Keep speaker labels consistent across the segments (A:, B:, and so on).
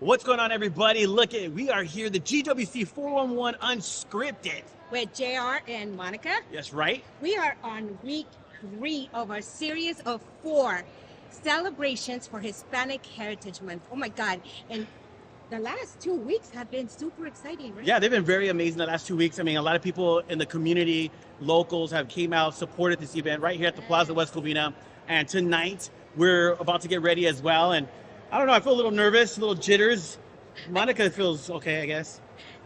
A: What's going on, everybody? Look at we are here, the GWC 411 Unscripted.
B: With JR and Monica.
A: That's right.
B: We are on week 3 of our series of 4 celebrations for Hispanic Heritage Month. Oh my God. And the last 2 weeks have been super exciting, right?
A: Yeah, they've been very amazing the last 2 weeks. I mean, a lot of people in the community, locals, have came out, supported this event right here at the Plaza West Covina. And tonight, we're about to get ready as well. And I don't know, I feel a little nervous, a little jitters. Monica feels okay, I guess.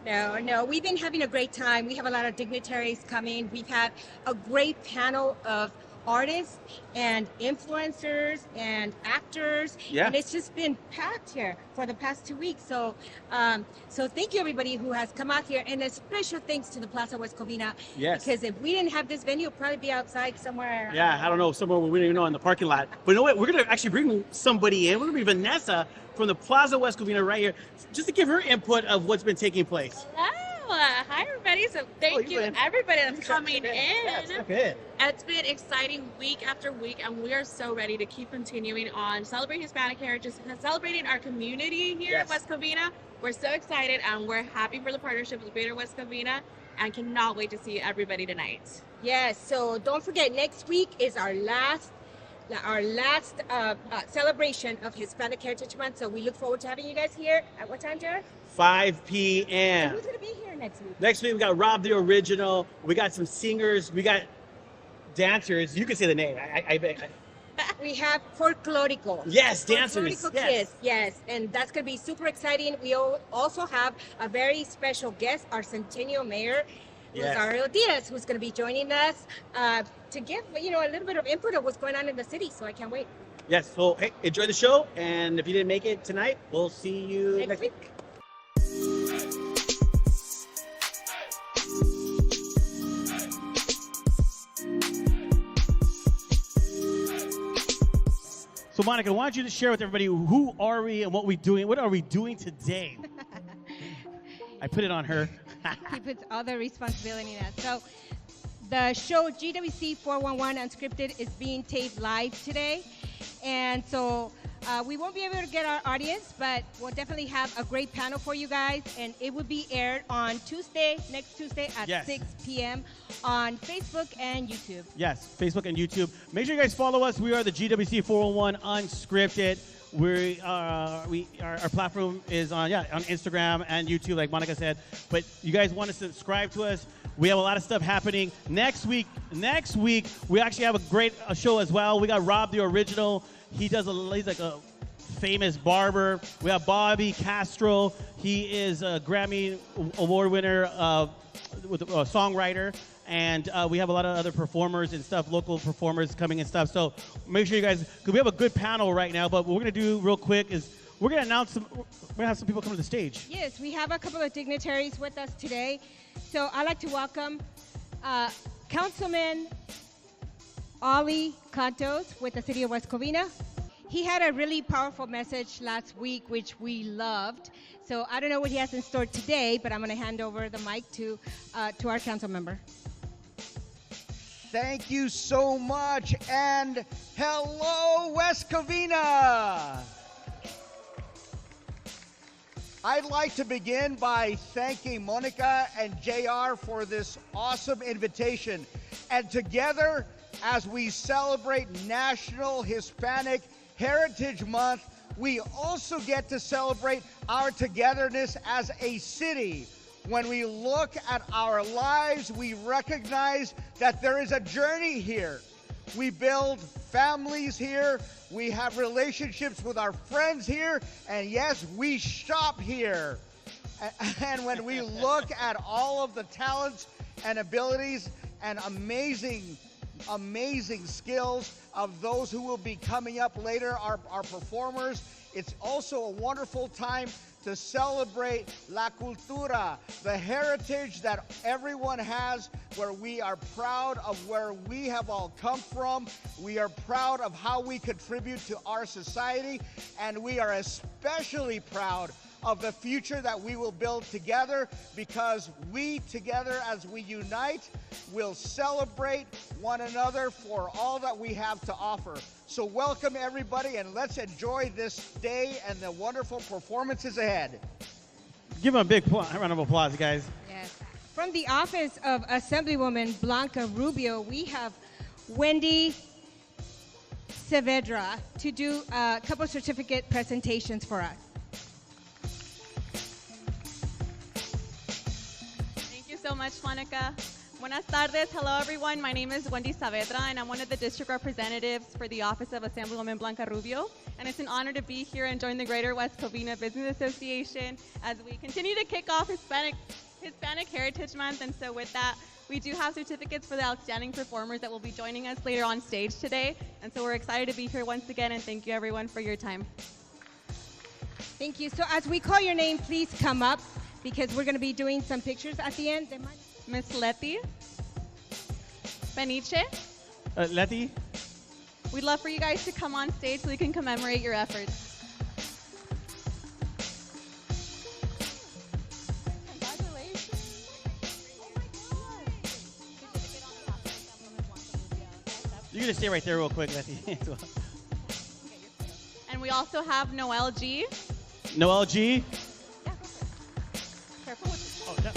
B: No, we've been having a great time. We have a lot of dignitaries coming. We've had a great panel of artists and influencers and actors.
A: Yeah.
B: And it's just been packed here for the past 2 weeks. So so thank you everybody who has come out here, and a special thanks to the Plaza West Covina.
A: Yes.
B: Because if we didn't have this venue, it'd probably be outside somewhere.
A: Yeah, I don't know, somewhere we don't even know, in the parking lot. But you know what? We're going to actually bring somebody in. We're going to bring Vanessa from the Plaza West Covina right here, just to give her input of what's been taking place.
C: Hello. Hi, everybody. So thank you, everybody that's coming in. It's been exciting week after week, and we are so ready to keep continuing on celebrating Hispanic heritage, celebrating our community here at West Covina. We're so excited, and we're happy for the partnership with Greater West Covina, and cannot wait to see everybody tonight.
B: Yes, so don't forget, next week is our last celebration of Hispanic Heritage Month. So we look forward to having you guys here. At what time, Jared?
A: 5 p.m.
B: And who's going to be here next week?
A: Next week, we got Rob the Original. We got some singers. We got dancers. You can say the name.
B: We have Folklorico.
A: Yes, dancers.
B: Folklorico Kids. Yes, and that's going to be super exciting. We also have a very special guest, our Centennial Mayor, Rosario Diaz, who's going to be joining us to give a little bit of input of what's going on in the city. So I can't wait.
A: Yes. So hey, enjoy the show, and if you didn't make it tonight, we'll see you next week. So Monica, why don't you just share with everybody who are we and what we doing? What are we doing today? I put it on her.
D: He puts all the responsibility in us. So the show GWC 411 Unscripted is being taped live today. And so we won't be able to get our audience, but we'll definitely have a great panel for you guys. And it will be aired on next Tuesday at 6 p.m. on Facebook and YouTube.
A: Yes, Facebook and YouTube. Make sure you guys follow us. We are the GWC 411 Unscripted. Our platform is on Instagram and YouTube, like Monica said. But you guys want to subscribe to us. We have a lot of stuff happening next week. We actually have a great show as well. We got Rob the Original. He's like a famous barber. We have Bobby Castro. He is a Grammy Award winner with a songwriter. And we have a lot of other performers and stuff, local performers coming and stuff. So make sure you guys, because we have a good panel right now, but what we're going to do real quick is we're going to have some people come to the stage.
D: Yes, we have a couple of dignitaries with us today. So I'd like to welcome Councilman Ollie Cantos with the City of West Covina. He had a really powerful message last week, which we loved. So I don't know what he has in store today, but I'm going to hand over the mic to our council member.
E: Thank you so much, and hello, West Covina! I'd like to begin by thanking Monica and JR for this awesome invitation. And together, as we celebrate National Hispanic Heritage Month, we also get to celebrate our togetherness as a city. When we look at our lives, we recognize that there is a journey here. We build families here, we have relationships with our friends here, and yes, we shop here. And when we look at all of the talents and abilities and amazing skills of those who will be coming up later, our performers, it's also a wonderful time to celebrate la cultura, the heritage that everyone has, where we are proud of where we have all come from. We are proud of how we contribute to our society, and we are especially proud of the future that we will build together, because we together, as we unite, will celebrate one another for all that we have to offer. So welcome everybody, and let's enjoy this day and the wonderful performances ahead.
A: Give them a big round of applause, guys.
D: Yes. From the office of Assemblywoman Blanca Rubio, we have Wendy Saavedra to do a couple certificate presentations for us.
F: Thank you so much, Monica. Buenas tardes. Hello, everyone. My name is Wendy Saavedra, and I'm one of the district representatives for the office of Assemblywoman Blanca Rubio. And it's an honor to be here and join the Greater West Covina Business Association as we continue to kick off Hispanic Heritage Month. And so with that, we do have certificates for the outstanding performers that will be joining us later on stage today. And so we're excited to be here once again, and thank you everyone for your time.
D: Thank you. So as we call your name, please come up, because we're going to be doing some pictures at the end.
F: Miss Letty. Beniche.
A: Letty.
F: We'd love for you guys to come on stage so we can commemorate your efforts.
A: You're going to stay right there real quick, Letty.
F: And we also have Noel G.
A: Noel G.
F: Careful with
A: Oh, yeah.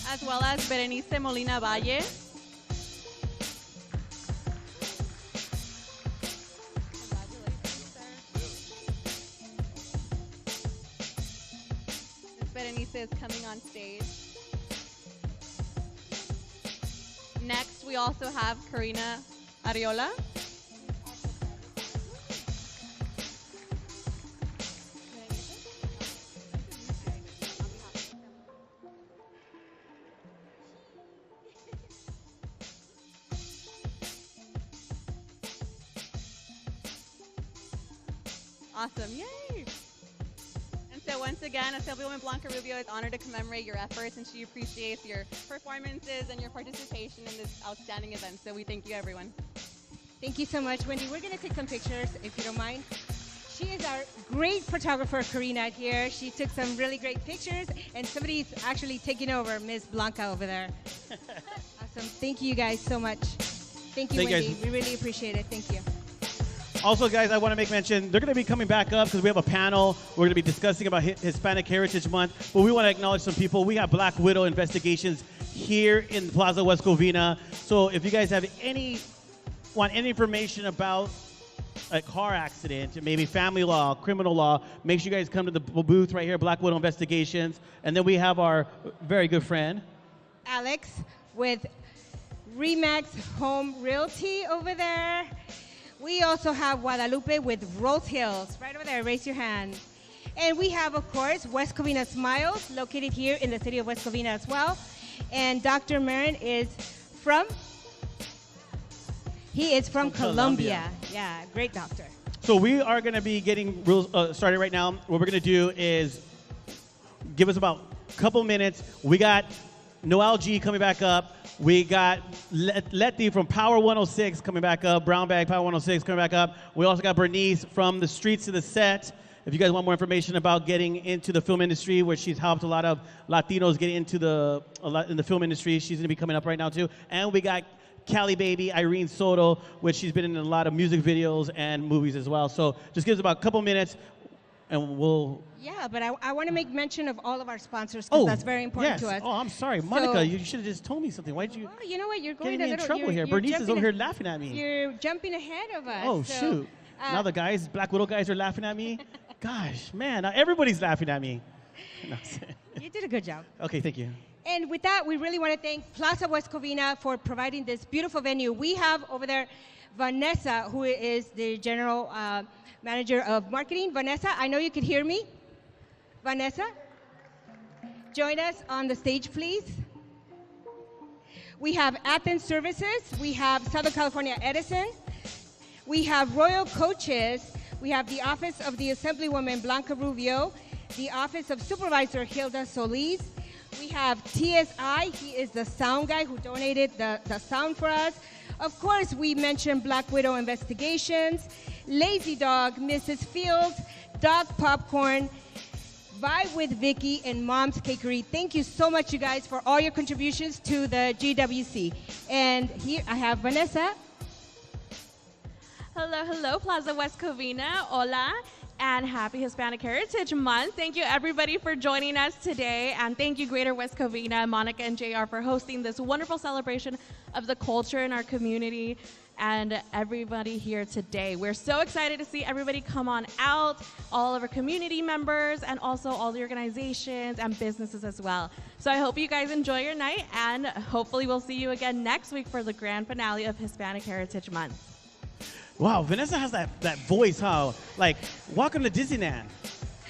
F: as well as Berenice Molina Valle. Miss Berenice is coming on stage. Next, we also have Karina Ariola. Awesome, yay! And so once again, Assemblywoman Blanca Rubio is honored to commemorate your efforts, and she appreciates your performances and your participation in this outstanding event. So we thank you, everyone.
D: Thank you so much, Wendy. We're going to take some pictures, if you don't mind. She is our great photographer, Karina, here. She took some really great pictures, and somebody's actually taking over, Miss Blanca over there. Awesome. Thank you guys so much. Thank you, Wendy. We really appreciate it. Thank you.
A: Also, guys, I want to make mention, they're going to be coming back up because we have a panel. We're going to be discussing about Hispanic Heritage Month, but we want to acknowledge some people. We have Black Widow investigations here in Plaza West Covina. So if you guys have want any information about a car accident, maybe family law, criminal law, make sure you guys come to the booth right here, Black Widow Investigations. And then we have our very good friend,
D: Alex, with Remax Home Realty over there. We also have Guadalupe with Rose Hills, right over there. Raise your hand. And we have, of course, West Covina Smiles, located here in the city of West Covina as well. And Dr. Marin is from? He is from Colombia. Yeah, great doctor.
A: So we are going to be getting started right now. What we're going to do is give us about a couple minutes. We got Noel G coming back up. We got Letty from Power 106 coming back up. Brown Bag Power 106 coming back up. We also got Bernice from the Streets to the Set. If you guys want more information about getting into the film industry, where she's helped a lot of Latinos get into in the film industry, she's going to be coming up right now too. And we got Cali Baby, Irene Soto, which she's been in a lot of music videos and movies as well. So just give us about a couple minutes, and we'll...
D: Yeah, but I want to make mention of all of our sponsors, because that's very important to us.
A: Oh, I'm sorry. Monica, you should have just told me something. Why did you...
D: Oh, you know what? You're going
A: getting me in trouble here. Bernice is over here laughing at me.
D: You're jumping ahead of us.
A: Oh, shoot. Now the guys, Black Widow guys, are laughing at me. Gosh, man, now everybody's laughing at me. No.
D: You did a good job.
A: Okay, thank you.
D: And with that, we really want to thank Plaza West Covina for providing this beautiful venue. We have over there Vanessa, who is the general manager of marketing. Vanessa, I know you can hear me. Vanessa, join us on the stage, please. We have Athens Services. We have Southern California Edison. We have Royal Coaches. We have the Office of the Assemblywoman Blanca Rubio, the Office of Supervisor Hilda Solis. We have TSI. He is the sound guy who donated the sound for us. Of course, we mentioned Black Widow Investigations, Lazy Dog, Mrs. Fields, Dog Popcorn, Vibe with Vicky, and Mom's Cakery. Thank you so much, you guys, for all your contributions to the GWC. And here I have Vanessa.
C: Hello, hello, Plaza West Covina. Hola, and happy Hispanic Heritage Month. Thank you, everybody, for joining us today. And thank you, Greater West Covina, Monica, and JR, for hosting this wonderful celebration of the culture in our community and everybody here today. We're so excited to see everybody come on out, all of our community members, and also all the organizations and businesses as well. So I hope you guys enjoy your night, and hopefully we'll see you again next week for the grand finale of Hispanic Heritage Month.
A: Wow, Vanessa has that voice, huh? Like, welcome to Disneyland.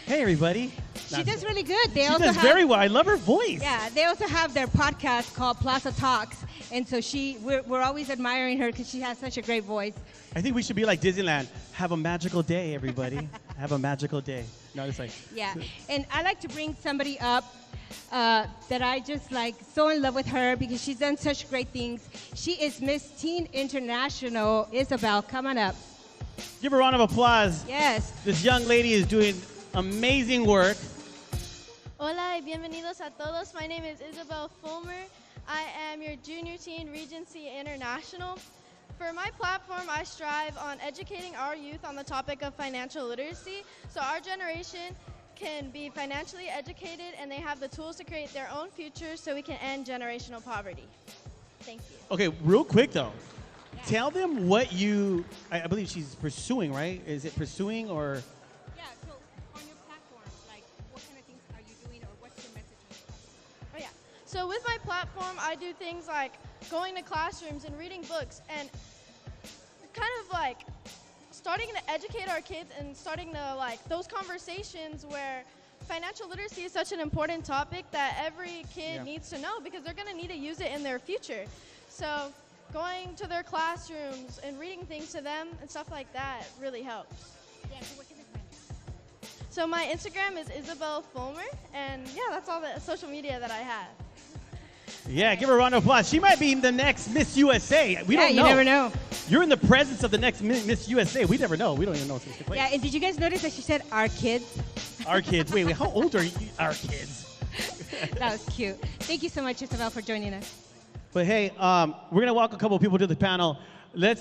A: Hey, everybody.
D: She does really good.
A: She does very well. I love her voice.
D: Yeah, they also have their podcast called Plaza Talks. And so we're always admiring her because she has such a great voice.
A: I think we should be like Disneyland. Have a magical day, everybody. Have a magical day. No, it's like.
D: Yeah, and I like to bring somebody up that I just like so in love with her because she's done such great things. She is Miss Teen International. Isabel, come on up.
A: Give her a round of applause.
D: Yes.
A: This young lady is doing amazing work.
G: Hola y bienvenidos a todos. My name is Isabel Fulmer. I am your Junior Teen Regency International. For my platform, I strive on educating our youth on the topic of financial literacy so our generation can be financially educated and they have the tools to create their own future so we can end generational poverty. Thank you.
A: Okay, real quick though. Yeah. Tell them what I believe she's pursuing, right? Is it pursuing or?
D: Yeah, so on your platform, like what kind of things are you doing or what's your message on your platform?
G: Oh yeah, so with my platform, I do things like going to classrooms and reading books and kind of like starting to educate our kids and starting to like those conversations where financial literacy is such an important topic that every kid needs to know because they're going to need to use it in their future. So going to their classrooms and reading things to them and stuff like that really helps.
D: Yeah, so what can they find?
G: So my Instagram is Isabel Fulmer, and yeah, that's all the social media that I have.
A: Yeah, give her a round of applause. She might be the next Miss USA. We don't know.
D: You never know.
A: You're in the presence of the next Miss USA. We never know. We don't even know what's going to take place.
D: Yeah, and did you guys notice that she said our kids?
A: Our kids. Wait, how old are you? Our kids.
D: That was cute. Thank you so much, Isabel, for joining us.
A: But hey, we're going to welcome a couple of people to the panel.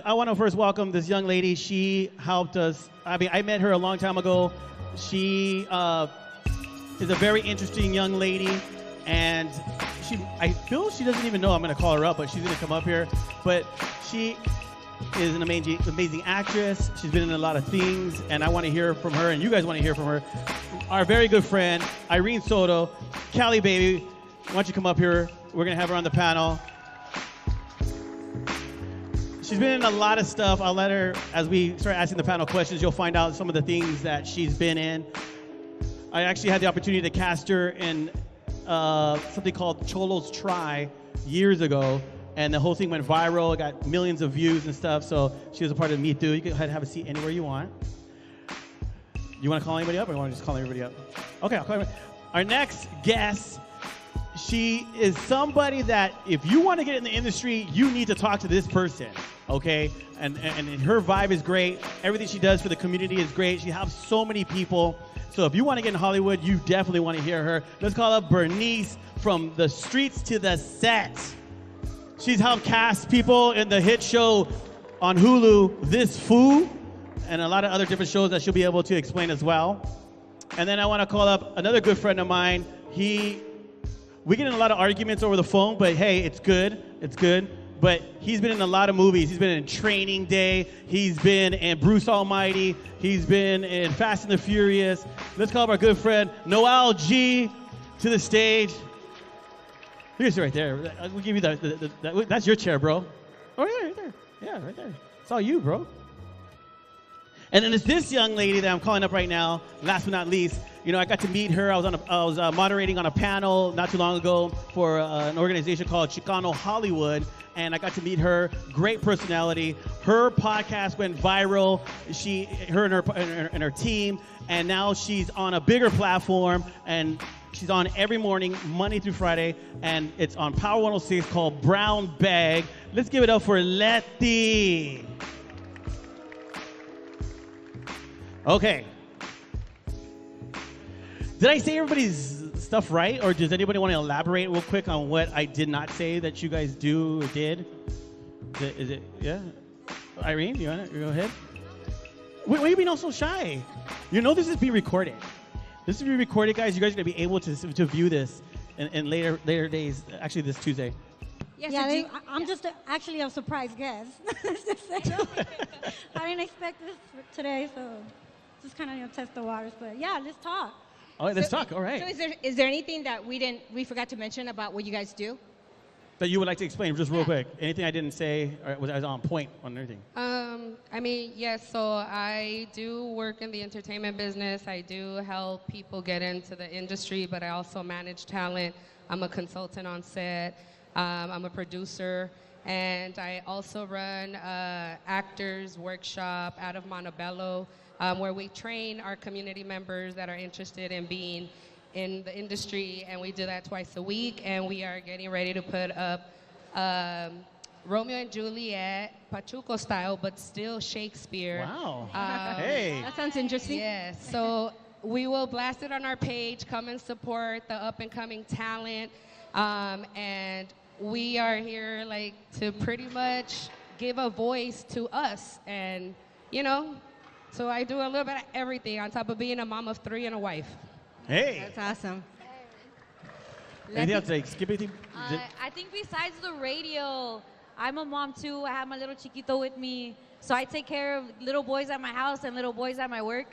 A: I want to first welcome this young lady. She helped us. I mean, I met her a long time ago. She is a very interesting young lady. And I feel she doesn't even know I'm going to call her up, but she's going to come up here. But she is an amazing actress. She's been in a lot of things, and I want to hear from her, and you guys want to hear from her. Our very good friend, Irene Soto. Cali, baby, why don't you come up here? We're going to have her on the panel. She's been in a lot of stuff. I'll let her, as we start asking the panel questions, you'll find out some of the things that she's been in. I actually had the opportunity to cast her in something called Cholo's Try years ago, and the whole thing went viral. It got millions of views and stuff, so she was a part of Me Too. You can go ahead and have a seat anywhere you want. You want to call anybody up, or you want to just call everybody up? Okay, I'll call everybody. Our next guest, she is somebody that if you want to get in the industry, you need to talk to this person, okay? And her vibe is great. Everything she does for the community is great. She helps so many people. So if you want to get in Hollywood, you definitely want to hear her. Let's call up Bernice from the streets to the set. She's helped cast people in the hit show on Hulu, This Foo, and a lot of other different shows that she'll be able to explain as well. And then I want to call up another good friend of mine. We get in a lot of arguments over the phone, but hey, it's good. It's good. But he's been in a lot of movies. He's been in Training Day. He's been in Bruce Almighty. He's been in Fast and the Furious. Let's call up our good friend Noel G to the stage. Here's right there. We'll give you that's your chair, bro. Oh, yeah, right there. Yeah, right there. It's all you, bro. And then it's this young lady that I'm calling up right now, last but not least. You know, I got to meet her. I was moderating on a panel not too long ago for an organization called Chicano Hollywood, and I got to meet her. Great personality. Her podcast went viral. Her and her team, and now she's on a bigger platform, and she's on every morning, Monday through Friday, and it's on Power 106 called Brown Bag. Let's give it up for Letty. Okay. Did I say everybody's stuff right, or does anybody want to elaborate real quick on what I did not say that you guys do or did? Is it yeah? Irene, you want to go ahead? Why are you being all so shy? You know this is being recorded. This is being recorded, guys. You guys are going to be able to view this in later days, actually this Tuesday.
H: Yes, yeah, I'm just actually a surprise guest. I didn't expect this today, so just kind of test the waters. But yeah, let's talk.
A: All right, let's talk. All right.
D: So is there anything that we forgot to mention about what you guys do?
A: That you would like to explain just real quick? Anything I didn't say, or was I on point on anything?
I: I mean, yes, so I do work in the entertainment business. I do help people get into the industry, but I also manage talent. I'm a consultant on set. I'm a producer. And I also run actors workshop out of Montebello, where we train our community members that are interested in being in the industry, and we do that twice a week. And we are getting ready to put up Romeo and Juliet, Pachuco style, but still Shakespeare.
A: Wow. Hey.
D: That sounds interesting.
I: Yes. So we will blast it on our page. Come and support the up-and-coming talent. And we are here like to pretty much give a voice to us. And, you know, so I do a little bit of everything on top of being a mom of 3 and a wife.
A: Hey.
D: That's awesome.
A: Anything else today? Skip anything?
J: I think besides the radio, I'm a mom too. I have my little chiquito with me. So I take care of little boys at my house and little boys at my work.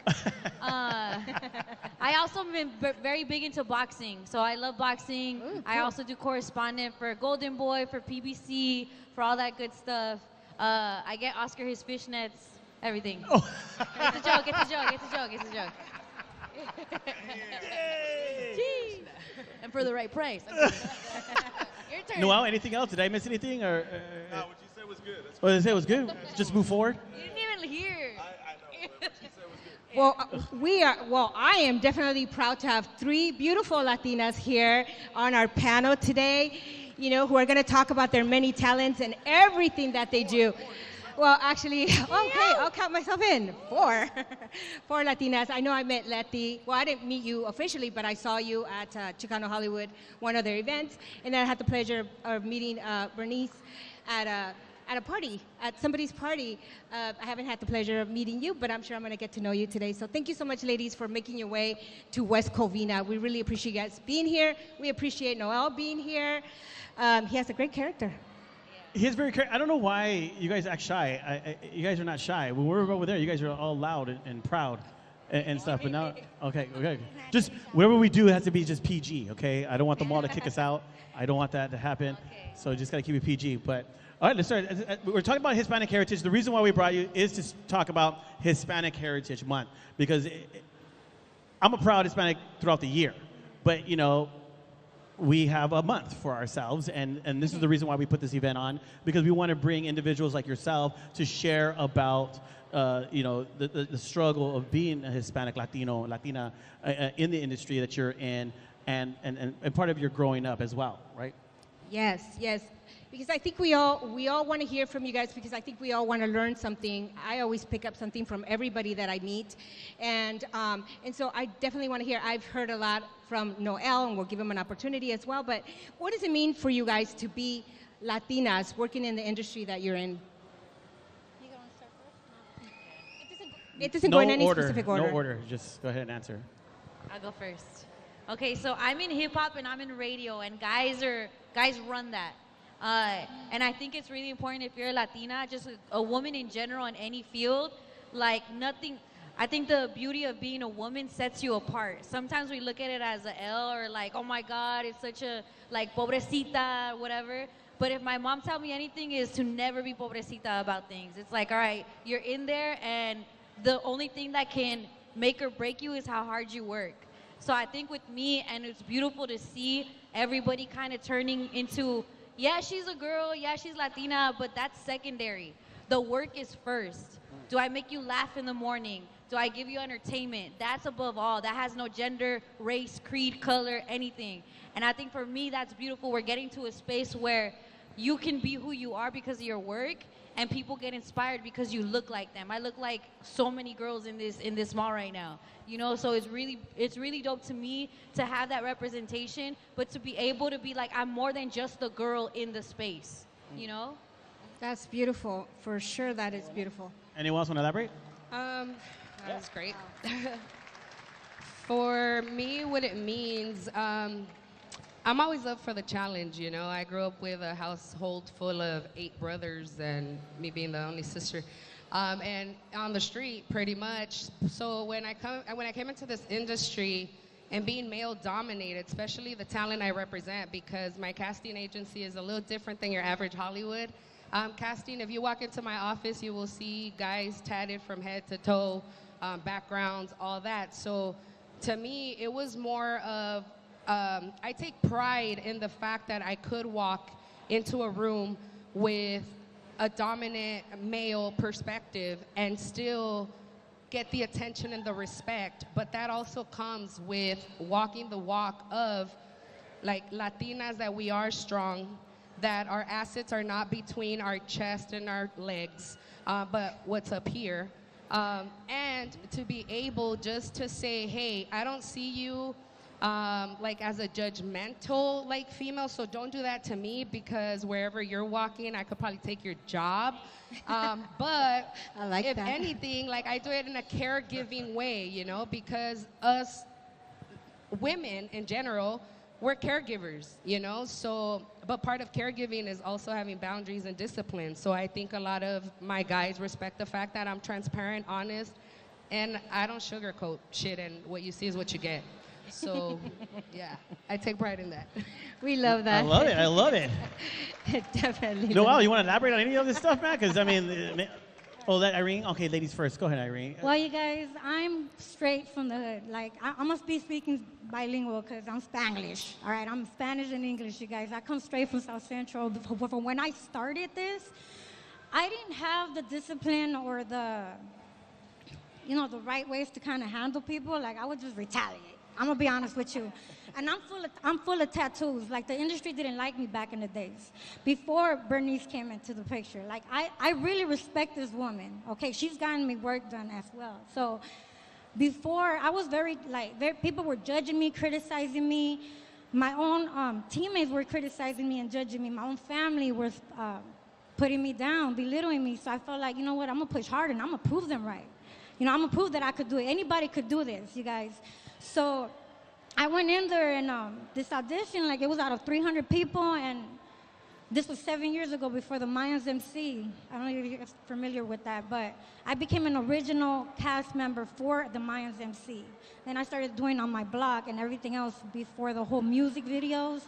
J: I also been very big into boxing. So I love boxing. Ooh, cool. I also do correspondent for Golden Boy, for PBC, for all that good stuff. I get Oscar his fishnets, everything. Oh. It's a joke, it's a joke, it's a joke, it's a joke. And for the right price. Your turn.
A: Noel, anything else? Did I miss anything? Or
K: no, what you said was good. That's
A: what did I say was good? Just move forward?
J: You didn't even hear.
K: I know, but what you said was good.
D: Well, I am definitely proud to have 3 beautiful Latinas here on our panel today, you know, who are going to talk about their many talents and everything that they do. Well, actually, okay, I'll count myself in. 4. 4 Latinas. I know I met Letty. Well, I didn't meet you officially, but I saw you at Chicano Hollywood, one of their events. And then I had the pleasure of meeting Bernice at a party, at somebody's party. I haven't had the pleasure of meeting you, but I'm sure I'm going to get to know you today. So thank you so much, ladies, for making your way to West Covina. We really appreciate you guys being here. We appreciate Noel being here. He has a great character.
A: He's very. I don't know why you guys act shy. You guys are not shy. When we were over there, you guys are all loud and proud and stuff. But now, okay. Just whatever we do has to be just PG. Okay. I don't want the mall to kick us out. I don't want that to happen. Okay. So just gotta keep it PG. But all right, let's start. We're talking about Hispanic Heritage. The reason why we brought you is to talk about Hispanic Heritage Month because I'm a proud Hispanic throughout the year, but you know. We have a month for ourselves, and this is the reason why we put this event on, because we want to bring individuals like yourself to share about, you know, the struggle of being a Hispanic, Latino, Latina in the industry that you're in, and part of your growing up as well, right?
D: Yes. Because I think we all want to hear from you guys because I think we all want to learn something. I always pick up something from everybody that I meet. And so I definitely want to hear. I've heard a lot from Noel, and we'll give him an opportunity as well. But what does it mean for you guys to be Latinas working in the industry that you're in?
H: You going to start first?
D: It doesn't go in any specific order.
A: No order. Just go ahead and answer.
J: I'll go first. Okay, so I'm in hip hop and I'm in radio, and guys run that. And I think it's really important if you're a Latina, just a woman in general in any field, like nothing. I think the beauty of being a woman sets you apart. Sometimes we look at it as a L or like, oh my God, it's such a like pobrecita, whatever. But if my mom tell me anything is to never be pobrecita about things. It's like, all right, you're in there and the only thing that can make or break you is how hard you work. So I think with me, and it's beautiful to see everybody kind of turning into, yeah, she's a girl, yeah, she's Latina, but that's secondary. The work is first. Do I make you laugh in the morning? Do I give you entertainment? That's above all. That has no gender, race, creed, color, anything. And I think for me, that's beautiful. We're getting to a space where you can be who you are because of your work, and people get inspired because you look like them. I look like so many girls in this mall right now, you know. So it's really dope to me to have that representation, but to be able to be like, I'm more than just the girl in the space, you know.
D: That's beautiful. For sure, that is beautiful.
A: Anyone else want to elaborate?
I: That's great. For me, what it means, I'm always up for the challenge, you know. I grew up with a household full of 8 brothers and me being the only sister. And on the street, pretty much. So when I came into this industry and being male dominated, especially the talent I represent, because my casting agency is a little different than your average Hollywood. Casting, if you walk into my office, you will see guys tatted from head to toe, backgrounds, all that. So to me, it was more of, I take pride in the fact that I could walk into a room with a dominant male perspective and still get the attention and the respect, but that also comes with walking the walk of, like, Latinas, that we are strong, that our assets are not between our chest and our legs, but what's up here. And to be able just to say, hey, I don't see you like as a judgmental like female, so don't do that to me, because wherever you're walking, I could probably take your job. But
D: I like
I: if
D: that.
I: anything, like, I do it in a caregiving way, you know, because us women in general, we're caregivers, you know, so, but part of caregiving is also having boundaries and discipline. So I think a lot of my guys respect the fact that I'm transparent, honest, and I don't sugarcoat shit, and what you see is what you get. So, yeah, I take pride in that.
D: We love that.
A: I love it. I love it.
D: Definitely.
A: Noel, you want to elaborate on any of this stuff, man? Because, I mean, oh, that Irene? Okay, ladies first. Go ahead, Irene.
H: Well, you guys, I'm straight from the hood. Like, I must be speaking bilingual because I'm Spanglish. All right, I'm Spanish and English, you guys. I come straight from South Central. From when I started this, I didn't have the discipline or the, you know, the right ways to kind of handle people. Like, I would just retaliate. I'm gonna be honest with you. And I'm full of tattoos. Like, the industry didn't like me back in the days. Before Bernice came into the picture. Like, I really respect this woman, okay? She's gotten me work done as well. So before, I was very, people were judging me, criticizing me. My own teammates were criticizing me and judging me. My own family was putting me down, belittling me. So I felt like, you know what, I'm gonna push harder and I'm gonna prove them right. You know, I'm gonna prove that I could do it. Anybody could do this, you guys. So I went in there and this audition, like, it was out of 300 people, and this was 7 years ago before the Mayans MC. I don't know if you're familiar with that, but I became an original cast member for the Mayans MC. Then I started doing on my blog and everything else before the whole music videos.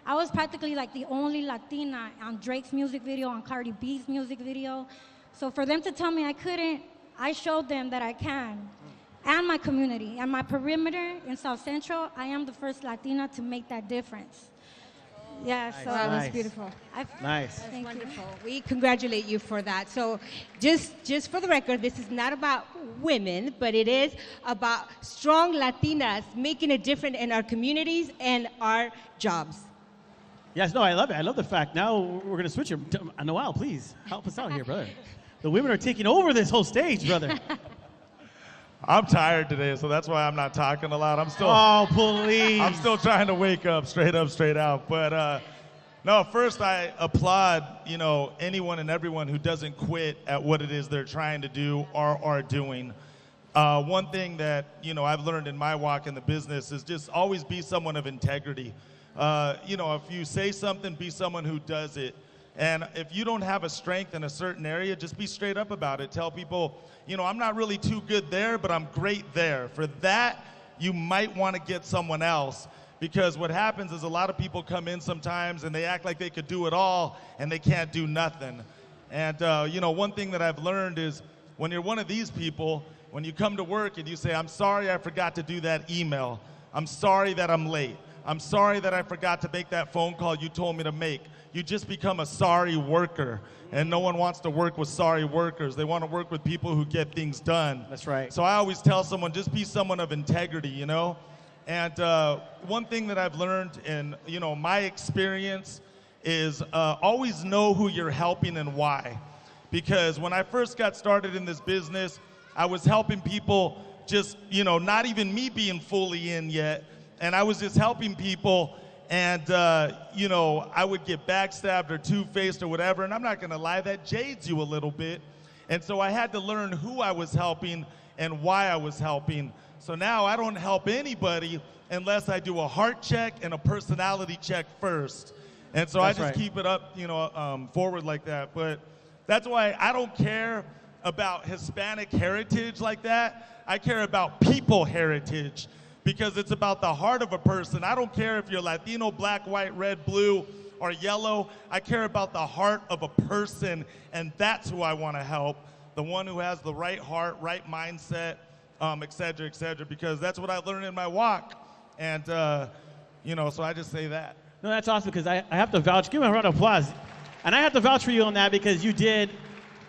H: I was practically like the only Latina on Drake's music video, on Cardi B's music video. So for them to tell me I couldn't, I showed them that I can. And my community, and my perimeter in South Central, I am the first Latina to make that difference. Yeah, so
D: Wow, that's beautiful.
A: Nice.
D: That's
K: Wonderful. We congratulate you for that. So just for the record, this is not about women, but it is about strong Latinas making a difference in our communities and our jobs.
A: Yes, no, I love it. I love the fact. Now we're going to switch here. Noel, please, help us out here, brother. The women are taking over this whole stage, brother.
L: I'm tired today, so that's why I'm not talking a lot.
A: Oh, please.
L: I'm still trying to wake up, straight out. But no, first I applaud, you know, anyone and everyone who doesn't quit at what it is they're trying to do or are doing. One thing that, you know, I've learned in my walk in the business is just always be someone of integrity. You know, if you say something, be someone who does it. And if you don't have a strength in a certain area, just be straight up about it. Tell people, you know, I'm not really too good there, but I'm great there. For that, you might want to get someone else. Because what happens is a lot of people come in sometimes and they act like they could do it all and they can't do nothing. And, you know, one thing that I've learned is when you're one of these people, when you come to work and you say, I'm sorry I forgot to do that email. I'm sorry that I'm late. I'm sorry that I forgot to make that phone call you told me to make. You just become a sorry worker. And no one wants to work with sorry workers. They want to work with people who get things done.
A: That's right.
L: So I always tell someone, just be someone of integrity, you know? And one thing that I've learned in, you know, my experience is always know who you're helping and why. Because when I first got started in this business, I was helping people just, not even me being fully in yet. And I was just helping people, and, I would get backstabbed or two-faced or whatever. And I'm not going to lie, that jades you a little bit. And so I had to learn who I was helping and why I was helping. So now I don't help anybody unless I do a heart check and a personality check first. And so
A: That's
L: I just
A: right.
L: keep it up, forward like that. But that's why I don't care about Hispanic heritage like that. I care about people heritage, because it's about the heart of a person. I don't care if you're Latino, black, white, red, blue, or yellow. I care about the heart of a person, and that's who I want to help. The one who has the right heart, right mindset, et cetera, because that's what I learned in my walk. And, so I just say that.
A: No, that's awesome, because I have to vouch. Give me a round of applause. And I have to vouch for you on that, because you did,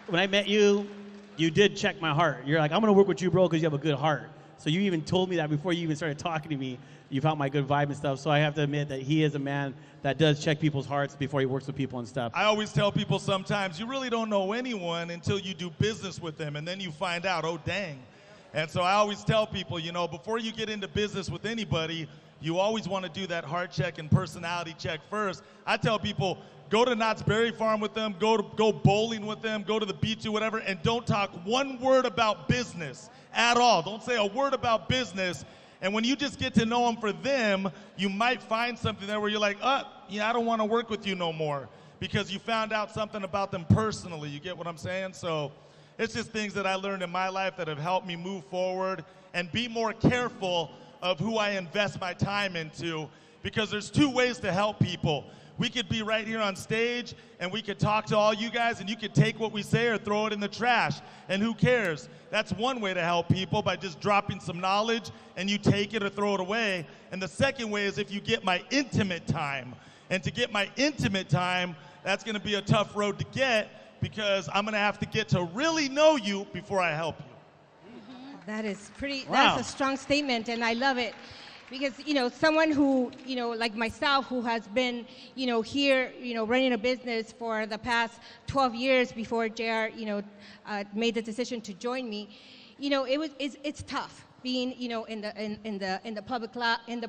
A: when I met you, you did check my heart. You're like, I'm going to work with you, bro, because you have a good heart. So you even told me that before you even started talking to me. You found my good vibe and stuff. So I have to admit that he is a man that does check people's hearts before he works with people and stuff.
L: I always tell people sometimes you really don't know anyone until you do business with them, and then you find out, oh, dang. And so I always tell people, before you get into business with anybody, you always want to do that heart check and personality check first. I tell people, go to Knott's Berry Farm with them, go bowling with them, go to the beach or whatever, and don't talk one word about business at all. Don't say a word about business. And when you just get to know them for them, you might find something there where you're like, I don't want to work with you no more, because you found out something about them personally. You get what I'm saying? So it's just things that I learned in my life that have helped me move forward and be more careful of who I invest my time into, because there's two ways to help people. We could be right here on stage and we could talk to all you guys, and you could take what we say or throw it in the trash, and who cares? That's one way to help people, by just dropping some knowledge and you take it or throw it away. And the second way is if you get my intimate time. And to get my intimate time, that's going to be a tough road to get, because I'm going to have to get to really know you before I help you.
K: That is pretty,
A: Wow.
K: that's a strong statement, and I love it. Because, someone who, like myself, who has been, here, running a business for the past 12 years before JR, made the decision to join me, it's tough being, in the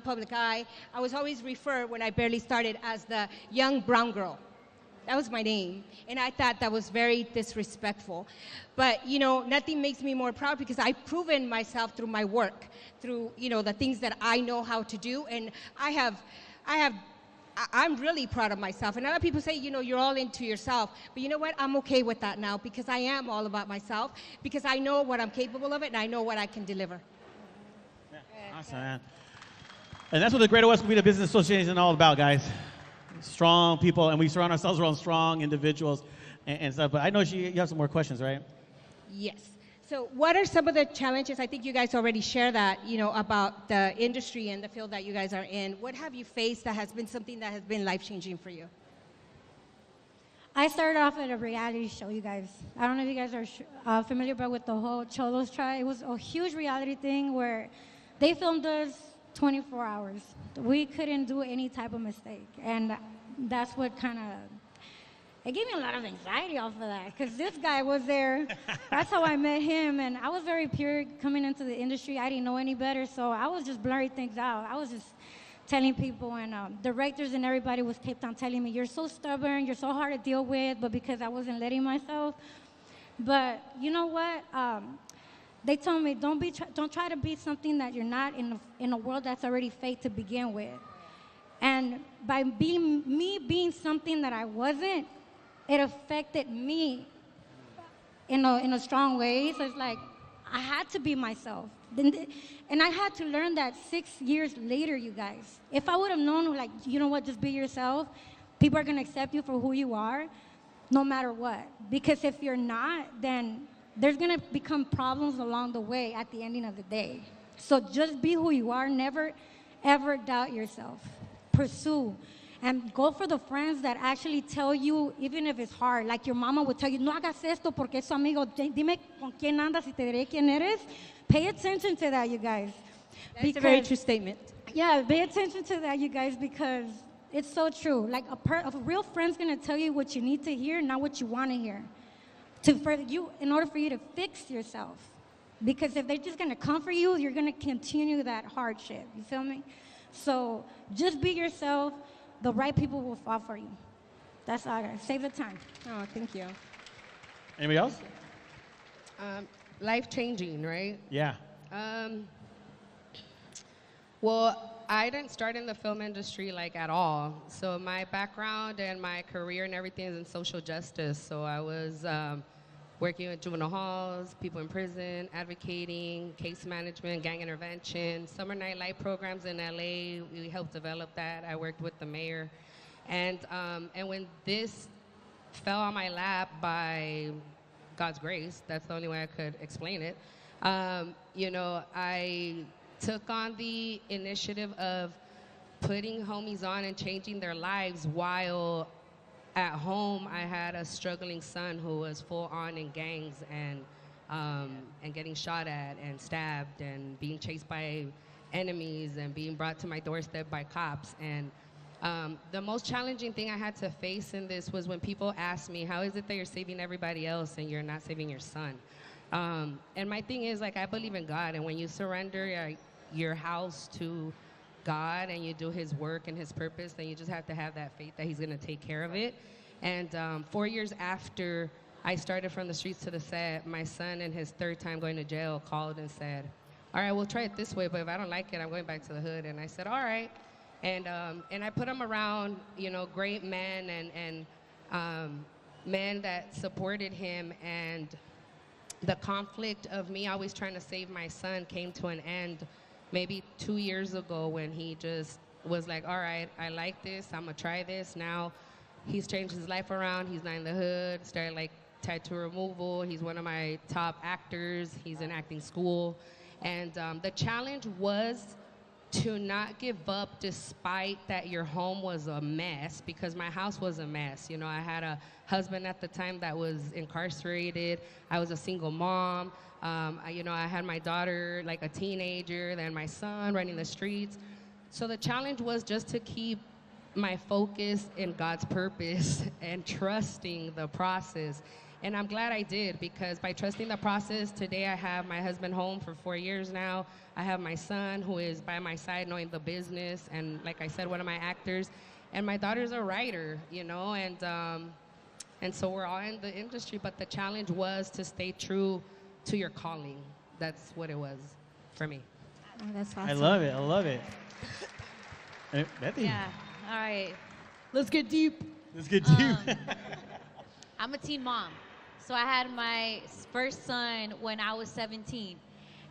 K: public eye. I was always referred, when I barely started, as the young brown girl. That was my name. And I thought that was very disrespectful. But, nothing makes me more proud, because I've proven myself through my work, through, the things that I know how to do. And I'm really proud of myself. And a lot of people say, you're all into yourself. But you know what? I'm okay with that now, because I am all about myself, because I know what I'm capable of, and I know what I can deliver.
A: Yeah. Awesome, man. And that's what the Greater West Community Business Association is all about, guys. Strong people, and we surround ourselves around strong individuals and stuff. But I know you have some more questions, right?
K: Yes. So what are some of the challenges? I think you guys already share that, about the industry and the field that you guys are in. What have you faced that has been something that has been life-changing for you?
H: I started off at a reality show, you guys. I don't know if you guys are familiar, but with the whole Cholos trial, it was a huge reality thing where they filmed us 24 hours. We couldn't do any type of mistake. And that's what it gave me a lot of anxiety off of that, because this guy was there. That's how I met him. And I was very pure coming into the industry. I didn't know any better, so I was just blurring things out. I was just telling people, and directors and everybody was kept on telling me, you're so stubborn, you're so hard to deal with, but because I wasn't letting myself. But you know what? They told me, don't try to be something that you're not in a world that's already fake to begin with. And by being something that I wasn't, it affected me in a strong way. So it's like, I had to be myself. And I had to learn that 6 years later, you guys. If I would have known, like, you know what, just be yourself, people are gonna accept you for who you are, no matter what. Because if you're not, then there's gonna become problems along the way at the ending of the day. So just be who you are, never, ever doubt yourself. Pursue. And go for the friends that actually tell you, even if it's hard, like your mama would tell you, no hagas esto porque es tu amigo, dime con quién andas y te diré quién eres. Pay attention to that, you guys.
K: That's a very true statement.
H: Yeah, pay attention to that, you guys, because It's so true. Like a real friend's gonna tell you what you need to hear, not what you want to hear. In order for you to fix yourself. Because if they're just gonna comfort you, you're gonna continue that hardship. You feel me? So just be yourself. The right people will fall for you. That's all I got. Save the time.
K: Oh, thank you.
A: Anybody else?
I: Life changing, right?
A: Yeah.
I: Well, I didn't start in the film industry like at all. So my background and my career and everything is in social justice. So I was working with juvenile halls, people in prison, advocating, case management, gang intervention, summer night light programs in LA. We helped develop that. I worked with the mayor. And when this fell on my lap by God's grace, that's the only way I could explain it, I took on the initiative of putting homies on and changing their lives while at home I had a struggling son who was full on in gangs and getting shot at and stabbed and being chased by enemies and being brought to my doorstep by cops. And the most challenging thing I had to face in this was when people asked me, how is it that you're saving everybody else and you're not saving your son? And my thing is, like, I believe in God, and when you surrender your house to God and you do his work and his purpose, then you just have to have that faith that he's going to take care of it. And 4 years after I started From the Streets to the Set, my son, in his third time going to jail, called and said, all right, we'll try it this way, but if I don't like it, I'm going back to the hood. And I said, all right. And I put him around, great men and men that supported him. And the conflict of me always trying to save my son came to an end maybe 2 years ago when he just was like, all right, I like this, I'm gonna try this. Now he's changed his life around, he's not in the hood, started like tattoo removal, he's one of my top actors, he's in acting school. And the challenge was to not give up despite that your home was a mess, because my house was a mess. I had a husband at the time that was incarcerated, I was a single mom. I had my daughter, like a teenager, then my son running the streets. So the challenge was just to keep my focus in God's purpose and trusting the process. And I'm glad I did, because by trusting the process, today I have my husband home for 4 years now. I have my son who is by my side knowing the business, and like I said, one of my actors. And my daughter's a writer, and so we're all in the industry, but the challenge was to stay true to your calling. That's what it was for me.
H: Oh, that's awesome.
A: I love it. Letty.
J: Yeah, all right.
K: Let's get deep.
J: I'm a teen mom. So I had my first son when I was 17.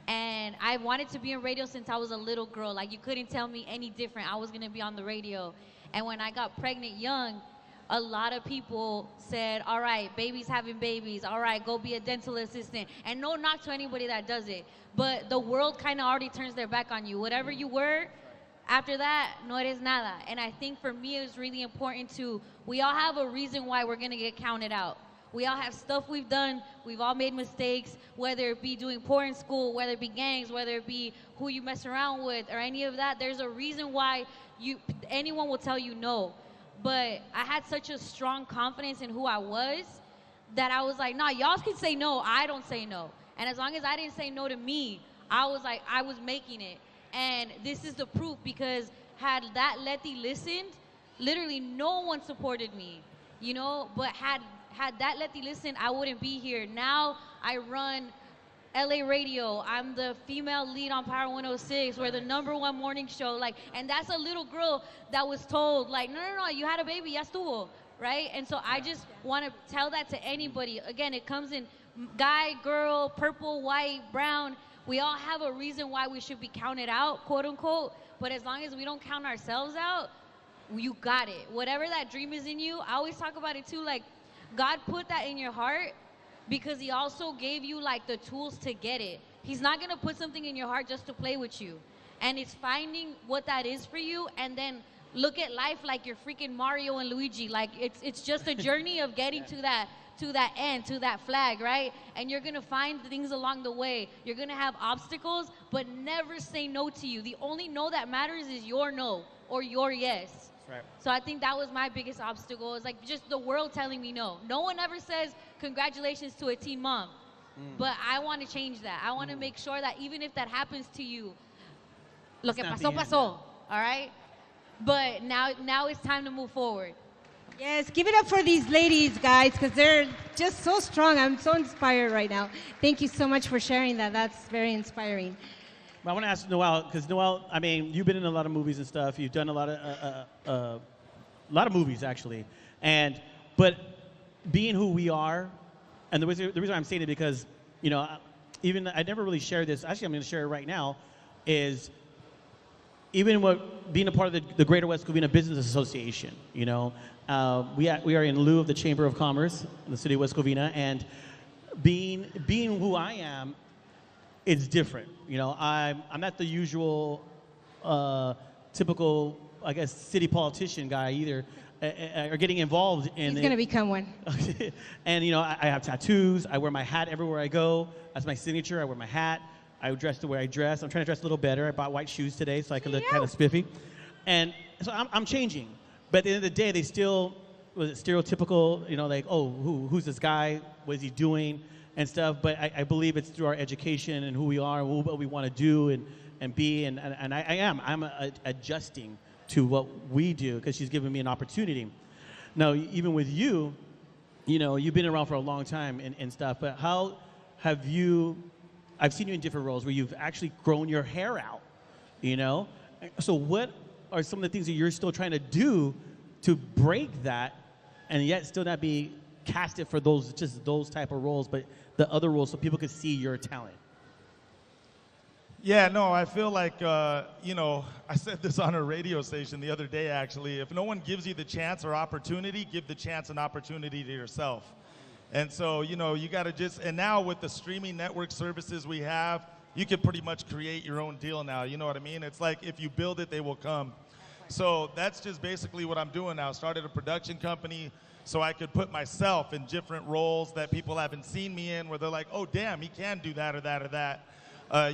J: And I wanted to be in radio since I was a little girl. Like, you couldn't tell me any different. I was going to be on the radio. And when I got pregnant young, a lot of people said, all right, baby's having babies. All right, go be a dental assistant. And no knock to anybody that does it. But the world kind of already turns their back on you. Whatever you were, after that, no eres nada. And I think for me, it's really important we all have a reason why we're going to get counted out. We all have stuff we've done. We've all made mistakes, whether it be doing poor in school, whether it be gangs, whether it be who you mess around with or any of that. There's a reason why anyone will tell you no. But I had such a strong confidence in who I was that I was like, nah, y'all can say no. I don't say no. And as long as I didn't say no to me, I was like, I was making it. And this is the proof, because had that Letty listened, literally no one supported me, but had that Letty listened, I wouldn't be here. Now I run LA radio. I'm the female lead on Power 106. We're the #1 morning show. And that's a little girl that was told, no, you had a baby, ya estuvo, right? And so I just want to tell that to anybody. Again, it comes in guy, girl, purple, white, brown. We all have a reason why we should be counted out, quote unquote. But as long as we don't count ourselves out, you got it. Whatever that dream is in you, I always talk about it too. God put that in your heart because he also gave you the tools to get it. He's not going to put something in your heart just to play with you. And it's finding what that is for you, and then look at life like you're freaking Mario and Luigi. It's just a journey of getting to that end, to that flag, right? And you're going to find things along the way. You're going to have obstacles, but never say no to you. The only no that matters is your no or your yes.
A: Right.
J: So I think that was my biggest obstacle. Is like just the world telling me no. No one ever says congratulations to a teen mom. But I want to change that. I want to make sure that even if that happens to you, lo que pasó, pasó. All right? But now it's time to move forward.
K: Yes, give it up for these ladies, guys, because they're just so strong. I'm so inspired right now. Thank you so much for sharing that. That's very inspiring.
A: Well, I want to ask Noel, because Noel, I mean, you've been in a lot of movies and stuff. You've done a lot of movies, actually. But being who we are, and the reason I'm saying it because, you know, even I never really shared this. Actually, I'm going to share it right now. Is even being a part of the Greater West Covina Business Association. You know, we are in lieu of the Chamber of Commerce in the city of West Covina, and being who I am, it's different. You know, I'm not the usual typical, I guess, city politician guy either. Or getting involved in
K: He's going to become one.
A: And, you know, I have tattoos. I wear my hat everywhere I go. That's my signature. I wear my hat. I dress the way I dress. I'm trying to dress a little better. I bought white shoes today so I can look kind of spiffy. And so I'm changing. But at the end of the day, they still, was it stereotypical, you know, like, oh, who's this guy? What is he doing? And stuff. But I believe it's through our education and who we are and what we want to do and be. And I'm adjusting to what we do because she's given me an opportunity. Now, even with you, you know, you've been around for a long time and stuff, but how have you, I've seen you in different roles where you've actually grown your hair out, you know? So what are some of the things that you're still trying to do to break that and yet still not be casted for those type of roles, but the other roles so people could see your talent?
L: Yeah, no, I feel like, you know, I said this on a radio station the other day, actually. If no one gives you the chance or opportunity, give the chance and opportunity to yourself. And so, you know, you got to just, and now with the streaming network services we have, you can pretty much create your own deal now. You know what I mean? It's like if you build it, they will come. So that's just basically what I'm doing now. Started a production company so I could put myself in different roles that people haven't seen me in where they're like, oh, damn, he can do that or that or that.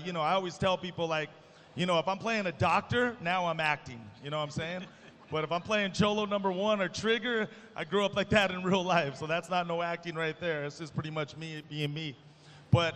L: You know, I always tell people, like, you know, if I'm playing a doctor, now I'm acting. You know what I'm saying? But if I'm playing Cholo #1 or Trigger, I grew up like that in real life. So that's not no acting right there. It's just pretty much me being me. But,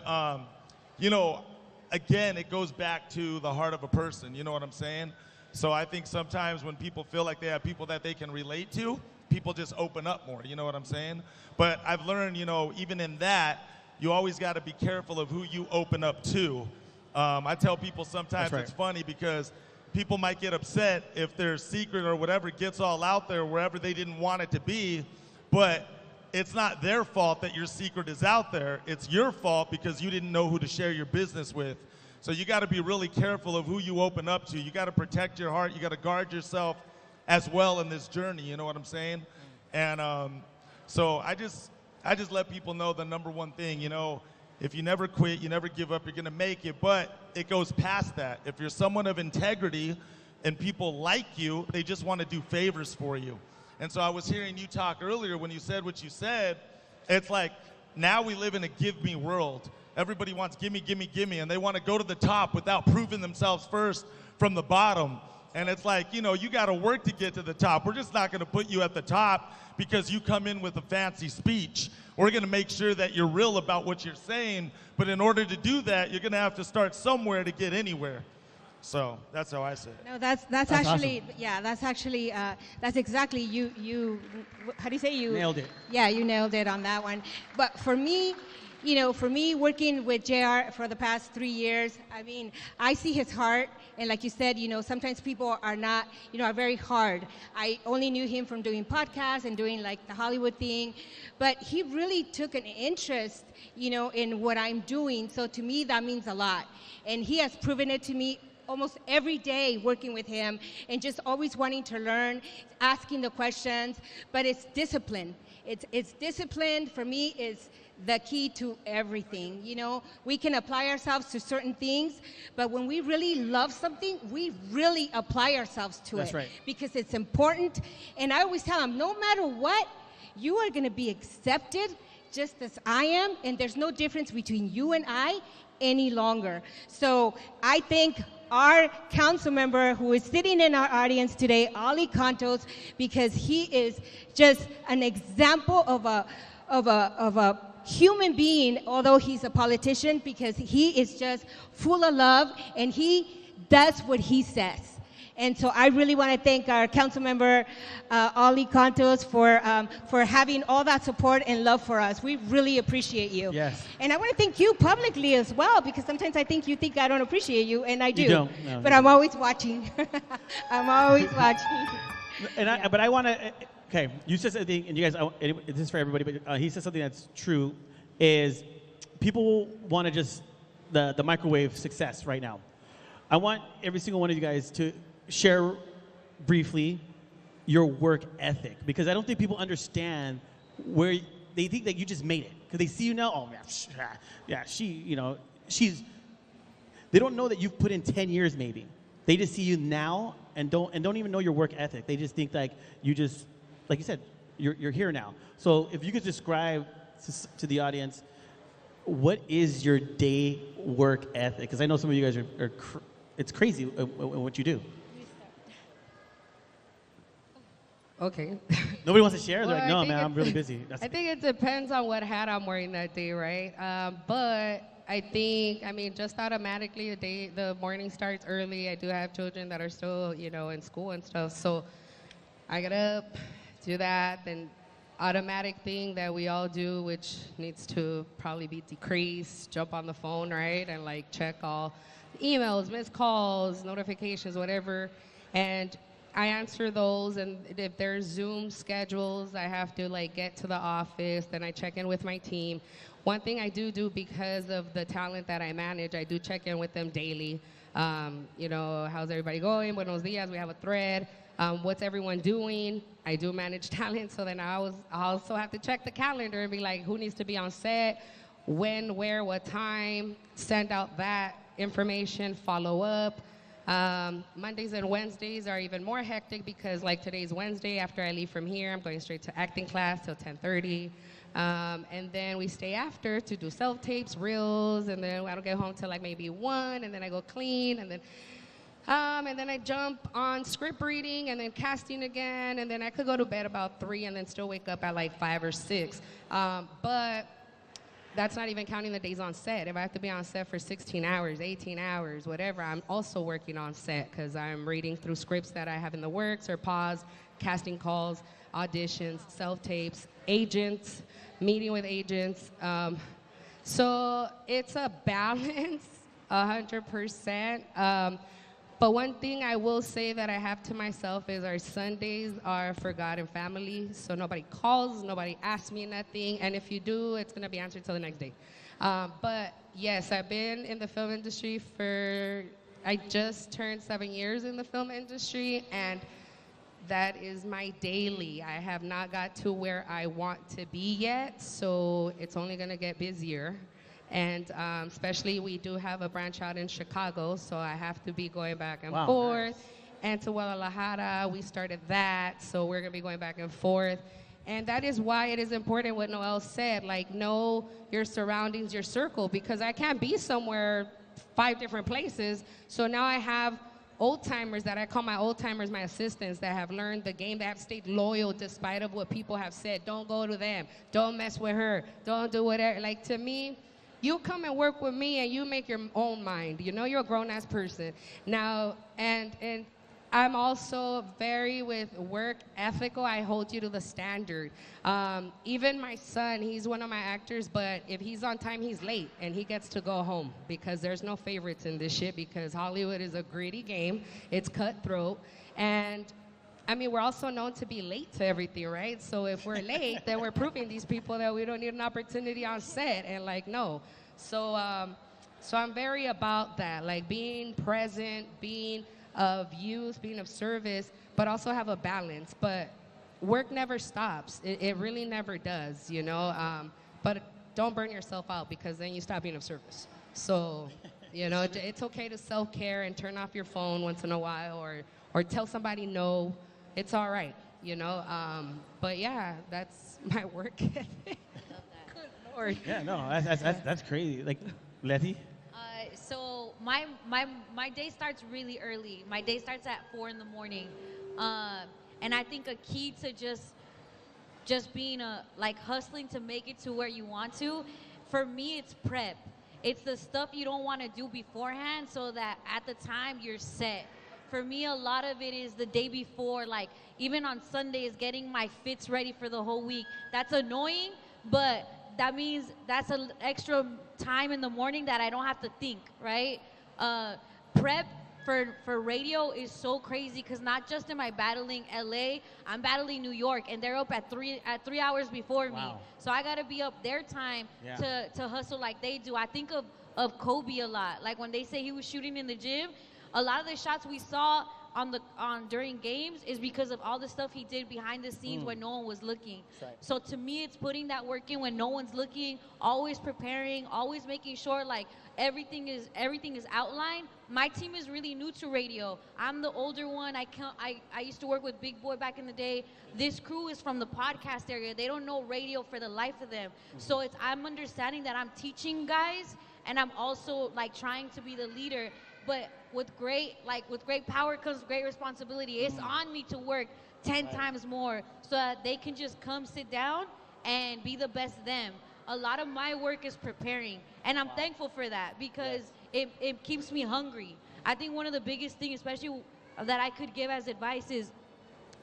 L: you know, again, it goes back to the heart of a person. You know what I'm saying? So I think sometimes when people feel like they have people that they can relate to, people just open up more. You know what I'm saying? But I've learned, you know, even in that, you always got to be careful of who you open up to. I tell people sometimes it's funny because people might get upset if their secret or whatever gets all out there wherever they didn't want it to be, but it's not their fault that your secret is out there. It's your fault because you didn't know who to share your business with. So you got to be really careful of who you open up to. You got to protect your heart. You got to guard yourself as well in this journey. You know what I'm saying? And so I just let people know the number one thing, you know, if you never quit, you never give up, you're going to make it. But it goes past that. If you're someone of integrity and people like you, they just want to do favors for you. And so I was hearing you talk earlier when you said what you said. It's like now we live in a give me world. Everybody wants gimme, gimme, gimme, and they want to go to the top without proving themselves first from the bottom. And it's like, you know, you got to work to get to the top. We're just not going to put you at the top because you come in with a fancy speech. We're going to make sure that you're real about what you're saying. But in order to do that, you're going to have to start somewhere to get anywhere. So that's how I say it.
K: No, that's actually, awesome. Yeah, that's exactly you, how do you say you?
A: Nailed it.
K: Yeah, you nailed it on that one. But for me, you know, for me working with JR for the past 3 years, I mean, I see his heart. And like you said, you know, sometimes people are not, you know, are very hard. I only knew him from doing podcasts and doing like the Hollywood thing. But he really took an interest, you know, in what I'm doing. So to me, that means a lot. And he has proven it to me almost every day working with him and just always wanting to learn, asking the questions. But it's discipline. It's discipline for me is the key to everything. You know, we can apply ourselves to certain things, but when we really love something, we really apply ourselves to it.
A: That's right.
K: Because it's important. And I always tell them, no matter what, you are going to be accepted just as I am, and there's no difference between you and I any longer. So I thank our council member who is sitting in our audience today, Ali Cantos, because he is just an example of a human being, although he's a politician, because he is just full of love and he does what he says. And so I really want to thank our council member, Ali Cantos, for having all that support and love for us. We really appreciate you.
A: Yes.
K: And I want to thank you publicly as well, because sometimes I think you think I don't appreciate you, and I do.
A: You don't. No,
K: but
A: you
K: I'm
A: don't.
K: always watching. I'm always watching.
A: But I want to, okay, you said something, and you guys, this is for everybody, but he said something that's true, is people want to just, the microwave success right now. I want every single one of you guys to share briefly your work ethic, because I don't think people understand where they think that you just made it, because they see you now. Oh yeah, she's. They don't know that you've put in 10 years maybe. They just see you now and don't even know your work ethic. They just think like you just, like you said, you're here now. So if you could describe to the audience, what is your day work ethic? Because I know some of you guys are it's crazy what you do.
I: Okay.
A: Nobody wants to share? They're
I: Well,
A: like, no, man, I'm really busy.
I: I think it depends on what hat I'm wearing that day, right? But I think, just automatically the morning starts early. I do have children that are still, in school and stuff. So I get up, do that, then automatic thing that we all do, which needs to probably be decreased, jump on the phone, right? And like check all emails, missed calls, notifications, whatever. And I answer those, and if there's Zoom schedules, I have to like get to the office, then I check in with my team. One thing I do because of the talent that I manage, I do check in with them daily. How's everybody going? Buenos dias, we have a thread. What's everyone doing? I do manage talent, so then I also have to check the calendar and be like, who needs to be on set, when, where, what time, send out that information, follow up. Mondays and Wednesdays are even more hectic because like today's Wednesday, after I leave from here, I'm going straight to acting class till 10:30. And then we stay after to do self-tapes, reels, and then I don't get home till like maybe 1, and then I go clean, and then I jump on script reading and then casting again, and then I could go to bed about 3 and then still wake up at like 5 or 6. But that's not even counting the days on set. If I have to be on set for 16 hours, 18 hours, whatever, I'm also working on set because I'm reading through scripts that I have in the works or pause, casting calls, auditions, self-tapes, agents, meeting with agents. So it's a balance, 100%. But one thing I will say that I have to myself is our Sundays are for God and family. So nobody calls, nobody asks me nothing. And if you do, it's going to be answered till the next day. But yes, I've been in the film industry I just turned 7 years in the film industry. And that is my daily. I have not got to where I want to be yet. So it's only going to get busier. And especially we do have a branch out in Chicago, so I have to be going back and forth. Nice. And to Guadalajara, we started that, so we're gonna be going back and forth. And that is why it is important what Noel said, like know your surroundings, your circle, because I can't be somewhere 5 different places. So now I have old timers that I call my old timers, my assistants that have learned the game, that have stayed loyal despite of what people have said. Don't go to them, don't mess with her, don't do whatever. Like to me, you come and work with me and you make your own mind. You know, you're a grown-ass person. Now, and I'm also very with work ethical. I hold you to the standard. Even my son, he's one of my actors, but if he's on time, he's late and he gets to go home because there's no favorites in this shit because Hollywood is a gritty game. It's cutthroat. And we're also known to be late to everything, right? So if we're late, then we're proving these people that we don't need an opportunity on set, and like, no. So I'm very about that, like being present, being of use, being of service, but also have a balance. But work never stops. It really never does, you know? But don't burn yourself out because then you stop being of service. So, you know, it's okay to self-care and turn off your phone once in a while or tell somebody no. It's all right, you know. But yeah, that's my work ethic. Good Lord.
A: Yeah, no, that's crazy. Like, Letty?
J: So my day starts really early. My day starts at 4 in the morning, and I think a key to just being like hustling to make it to where you want to, for me it's prep. It's the stuff you don't want to do beforehand so that at the time you're set. For me, a lot of it is the day before, like even on Sundays, getting my fits ready for the whole week. That's annoying, but that means that's an extra time in the morning that I don't have to think, right? Prep for radio is so crazy because not just am I battling LA, I'm battling New York, and they're up at 3 hours before me. So I gotta be up their time to hustle like they do. I think of Kobe a lot. Like when they say he was shooting in the gym, a lot of the shots we saw during games is because of all the stuff he did behind the scenes when no one was looking. Right. So to me, it's putting that work in when no one's looking, always preparing, always making sure like everything is outlined. My team is really new to radio. I'm the older one. I used to work with Big Boy back in the day. This crew is from the podcast area. They don't know radio for the life of them. So I'm understanding that I'm teaching guys, and I'm also like trying to be the leader. But with great power comes great responsibility. It's on me to work 10 times more so that they can just come sit down and be the best them. A lot of my work is preparing, and I'm thankful for that because it keeps me hungry. I think one of the biggest things, especially that I could give as advice, is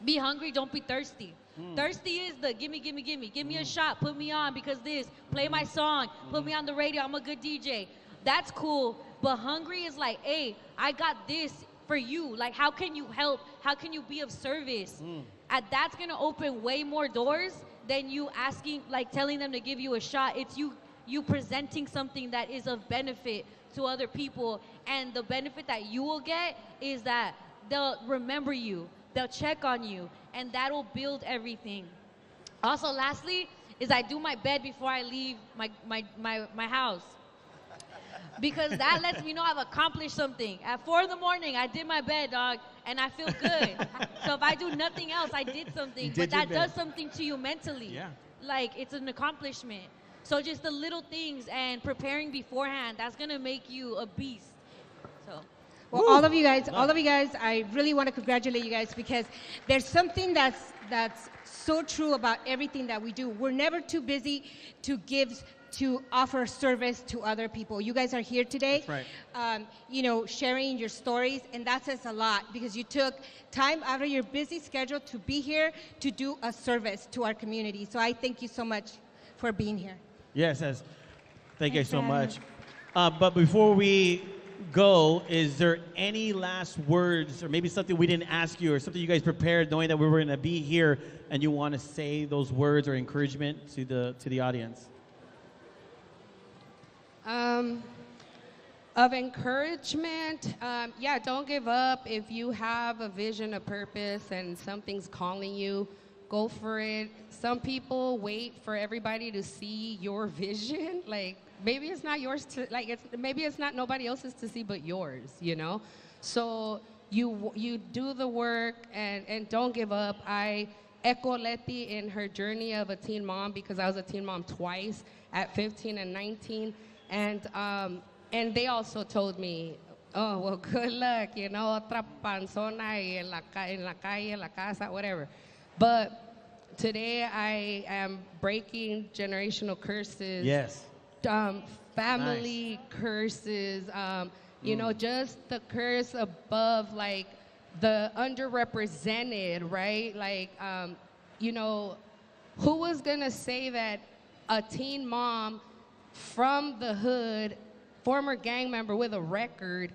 J: be hungry, don't be thirsty. Thirsty is the gimme, gimme, gimme. Give me a shot, put me on because this, play my song, put me on the radio, I'm a good DJ. That's cool, but hungry is like, hey, I got this for you. Like, how can you help? How can you be of service? And that's gonna open way more doors than you asking, like telling them to give you a shot. It's you presenting something that is of benefit to other people. And the benefit that you will get is that they'll remember you, they'll check on you, and that'll build everything. Also, lastly, is I do my bed before I leave my house. Because that lets me know I've accomplished something. At 4 in the morning, I did my bed, dog, and I feel good. So if I do nothing else, I did something. But that does something to you mentally. Yeah. Like, it's an accomplishment. So just the little things and preparing beforehand, that's going to make you a beast. So.
K: Well, all of you guys, I really want to congratulate you guys because there's something that's so true about everything that we do. We're never too busy to offer service to other people. You guys are here today,
A: that's right.
K: Sharing your stories, and that says a lot because you took time out of your busy schedule to be here to do a service to our community. So I thank you so much for being here.
A: Yes, thank you so much. But before we go, is there any last words or maybe something we didn't ask you or something you guys prepared knowing that we were going to be here and you want to say those words or encouragement to the audience?
I: Of encouragement, don't give up. If you have a vision, a purpose, and something's calling you, go for it. Some people wait for everybody to see your vision. Like, maybe it's not yours maybe it's not nobody else's to see but yours, So you do the work and don't give up. I echo Letty in her journey of a teen mom because I was a teen mom twice at 15 and 19. And they also told me, oh, well, good luck, otra panzona y en la calle, en la casa, whatever. But today I am breaking generational curses.
A: Yes.
I: Family curses, just the curse above, like, the underrepresented, right? Like, who was gonna say that a teen mom from the hood, former gang member with a record,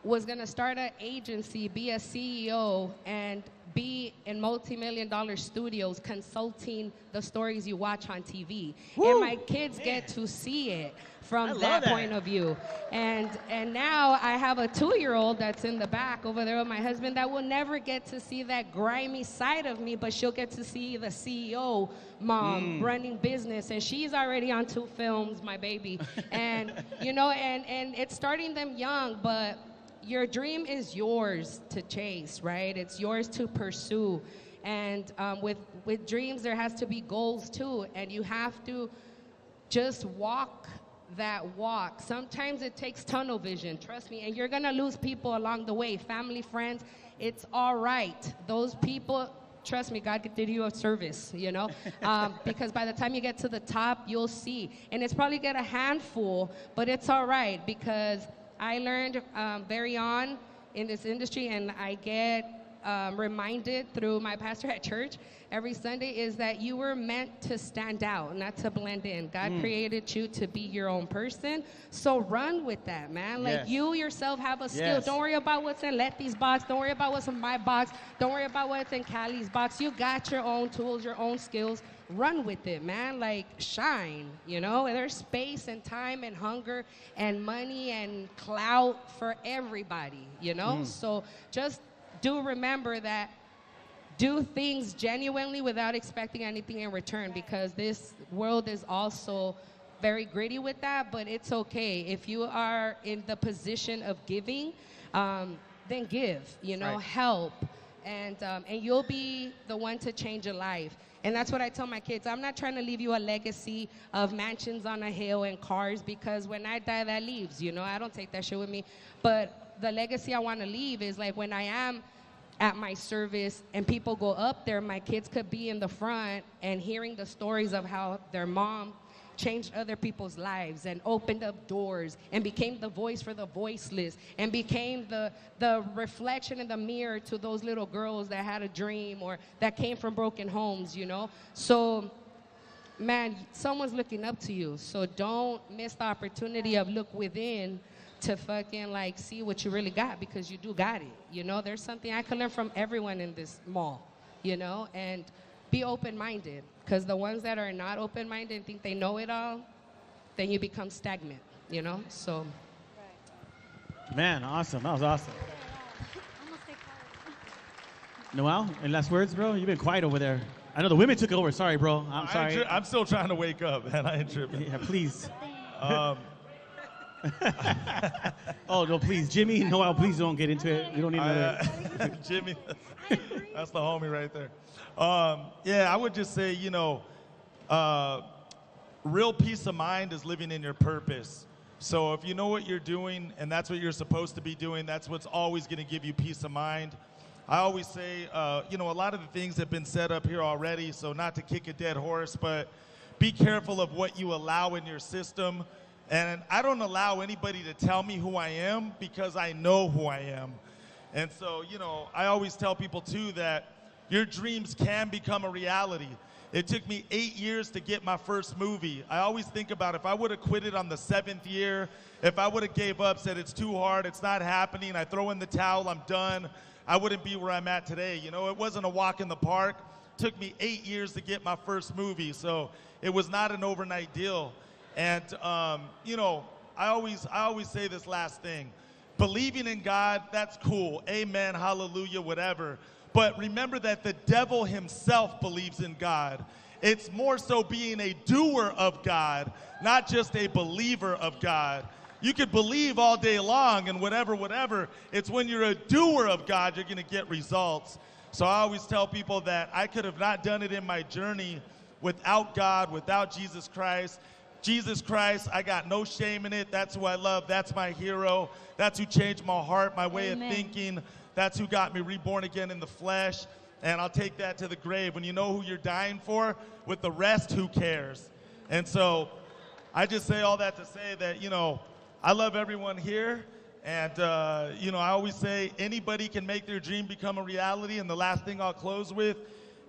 I: was gonna start an agency, be a CEO, and be in multi-million-dollar studios consulting the stories you watch on TV. Woo! And my kids get to see it from that point of view. And now I have a 2-year-old that's in the back over there with my husband that will never get to see that grimy side of me, but she'll get to see the CEO mom running business, and she's already on 2 films, my baby. And and it's starting them young, but your dream is yours to chase, right? It's yours to pursue. And with dreams, there has to be goals too. And you have to just walk that walk. Sometimes it takes tunnel vision, trust me, and you're gonna lose people along the way, family, friends. It's all right. Those people, trust me, God did you a service, you know? Because by the time you get to the top, you'll see. And it's probably get a handful, but it's all right, because I learned very on in this industry, and I get reminded through my pastor at church every Sunday, is that you were meant to stand out, not to blend in. God created you to be your own person, so run with that, man. Like, you yourself have a skill. Don't worry about what's in Letty's box. Don't worry about what's in my box. Don't worry about what's in Callie's box. You got your own tools, your own skills. Run with it, man. Like, shine, you know? There's space and time and hunger and money and clout for everybody, you know? So just do remember that, do things genuinely without expecting anything in return, because this world is also very gritty with that, but it's okay. If you are in the position of giving, then give, you know, help, and you'll be the one to change a life. And that's what I tell my kids. I'm not trying to leave you a legacy of mansions on a hill and cars, because when I die, that leaves, you know? I don't take that shit with me. But the legacy I want to leave is, like, when I am at my service and people go up there, my kids could be in the front and hearing the stories of how their mom changed other people's lives and opened up doors and became the voice for the voiceless and became the reflection in the mirror to those little girls that had a dream or that came from broken homes, you know? So, man, someone's looking up to you. So don't miss the opportunity of look within to fucking, like, see what you really got, because you do got it, you know? There's something I can learn from everyone in this mall, you know? And be open-minded, because the ones that are not open-minded and think they know it all, then you become stagnant, you know? So.
A: Man, awesome. That was awesome. Noel, any last words, bro? You've been quiet over there. I know the women took it over. Sorry, bro. I'm sorry.
L: I'm still trying to wake up, man. I ain't tripping.
A: Yeah, please. Oh, no, please. Jimmy, Noel, please don't get into it. We don't need to.
L: Jimmy, that's the homie right there. Yeah, I would just say, you know, real peace of mind is living in your purpose. So if you know what you're doing and that's what you're supposed to be doing, that's what's always going to give you peace of mind. I always say, you know, a lot of the things have been set up here already, so not to kick a dead horse, but be careful of what you allow in your system. And I don't allow anybody to tell me who I am, because I know who I am. And so, you know, I always tell people too that your dreams can become a reality. It took me 8 years to get my first movie. I always think about, if I would have quit it on the 7th year, if I would have gave up, said it's too hard, it's not happening, I throw in the towel, I'm done, I wouldn't be where I'm at today. You know, it wasn't a walk in the park. It took me 8 years to get my first movie, so it was not an overnight deal. And, you know, I always say this last thing. Believing in God, that's cool. Amen, hallelujah, whatever. But remember that the devil himself believes in God. It's more so being a doer of God, not just a believer of God. You could believe all day long and whatever. It's when you're a doer of God, you're going to get results. So I always tell people that I could have not done it in my journey without God, without Jesus Christ. Jesus Christ, I got no shame in it. That's who I love. That's my hero. That's who changed my heart, my way of thinking. That's who got me reborn again in the flesh. And I'll take that to the grave. When you know who you're dying for, with the rest, who cares? And so I just say all that to say that, you know, I love everyone here. And, you know, I always say anybody can make their dream become a reality. And the last thing I'll close with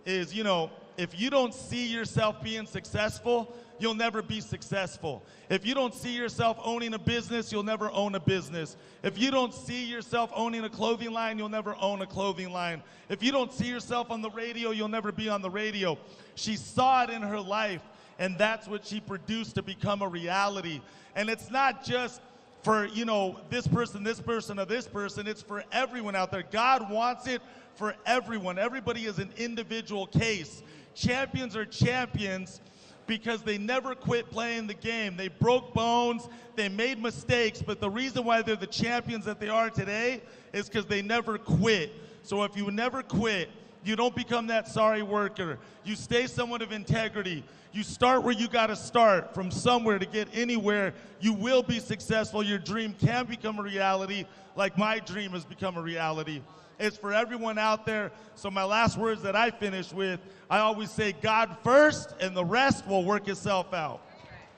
L: is, you know, if you don't see yourself being successful, you'll never be successful. If you don't see yourself owning a business, you'll never own a business. If you don't see yourself owning a clothing line, you'll never own a clothing line. If you don't see yourself on the radio, you'll never be on the radio. She saw it in her life, and that's what she produced to become a reality. And it's not just for, you know, this person, or this person. It's for everyone out there. God wants it for everyone. Everybody is an individual case. Champions are champions because they never quit playing the game. They broke bones, they made mistakes, but the reason why they're the champions that they are today is because they never quit. So if you never quit, You don't become that sorry worker. You stay someone of integrity. You start where you got to start, from somewhere to get anywhere. You will be successful. Your dream can become a reality, like my dream has become a reality. It's for everyone out there. So my last words that I finish with, I always say God first, and the rest will work itself out.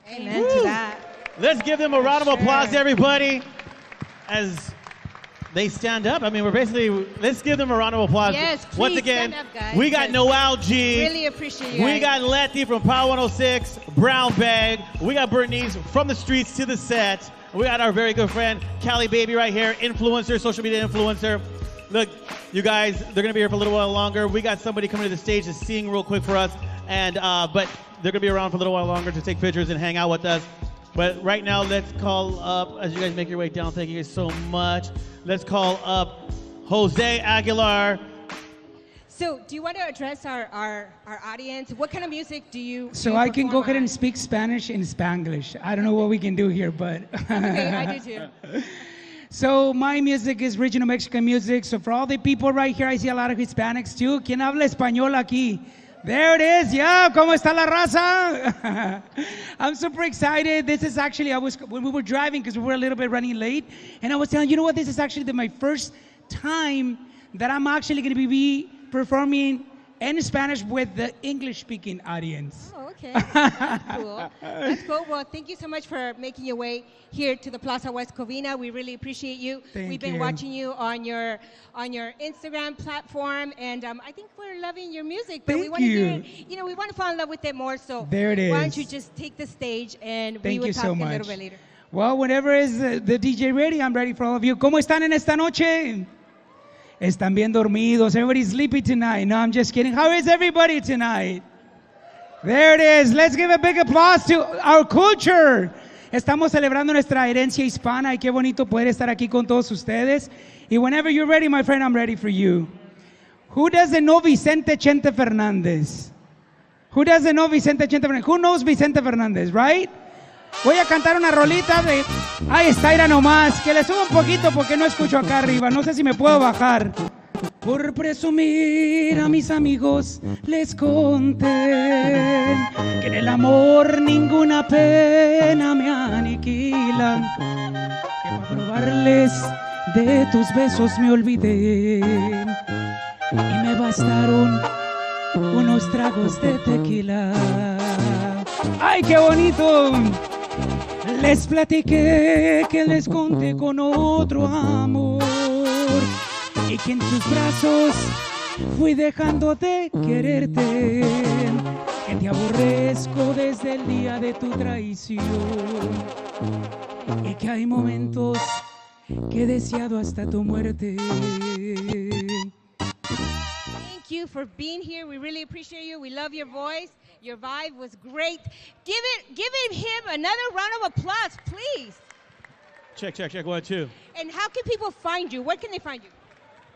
K: Amen to that.
A: Let's give them a round of applause, everybody, as they stand up. I mean, let's give them a round of applause.
K: Yes, please.
A: Once again,
K: stand up, guys.
A: we got Noel G.
K: Really appreciate you
A: We
K: guys.
A: got Letty from Power 106, Brown Bag. We got Bernice from the streets to the set. We got our very good friend, Callie Baby right here, influencer, social media influencer. Look, you guys, they're going to be here for a little while longer. We got somebody coming to the stage to sing real quick for us, and but they're going to be around for a little while longer to take pictures and hang out with us. But right now, let's call up, as you guys make your way down, thank you guys so much. Let's call up Jose Aguilar.
K: So, do you want to address our audience? What kind of music do you
M: So I can go ahead and speak Spanish in Spanglish. I don't know what we can do here, but...
K: Okay, I do too.
M: So my music is regional Mexican music. So for all the people right here, I see a lot of Hispanics too. ¿Quién habla español aquí? There it is. Yeah, ¿cómo está la raza? I'm super excited. This is actually, when we were driving, because we were a little bit running late, and I was telling you know what, this is actually my first time that I'm actually going to be performing in Spanish with the English-speaking audience.
K: Oh, okay. That's cool. That's cool. Well, thank you so much for making your way here to the Plaza West Covina. We really appreciate you. We've been watching you on your Instagram platform, and I think we're loving your music. But we want to hear it, we want to fall in love with it more. So
M: there it is.
K: Why don't you just take the stage, and we will talk a little bit later.
M: Well, whenever is the DJ ready, I'm ready for all of you. ¿Cómo están en esta noche? Están bien dormidos. Everybody's sleepy tonight. No, I'm just kidding. How is everybody tonight? There it is. Let's give a big applause to our culture. Estamos celebrando nuestra herencia hispana y qué bonito poder estar aquí con todos ustedes. Y whenever you're ready, my friend, I'm ready for you. Who doesn't know Vicente Chente Fernández? Who doesn't know Vicente Chente Fernández? Who knows Vicente Fernández, right? Voy a cantar una rolita de... Ahí está, ira nomás. Que le suba un poquito porque no escucho acá arriba. No sé si me puedo bajar. Por presumir a mis amigos les conté que en el amor ninguna pena me aniquila. Que para probarles de tus besos me olvidé y me bastaron unos tragos de tequila. ¡Ay, qué bonito! Les platiqué que les conté con otro amor y que en tus brazos fui dejando de quererte, que te aborrezco desde el día de tu traición y que hay momentos que he deseado hasta tu muerte.
K: Thank you for being here. We really appreciate you. We love your voice. Your vibe was great. Give him another round of applause, please.
A: Check, 1, 2.
K: And how can people find you? Where can they find you?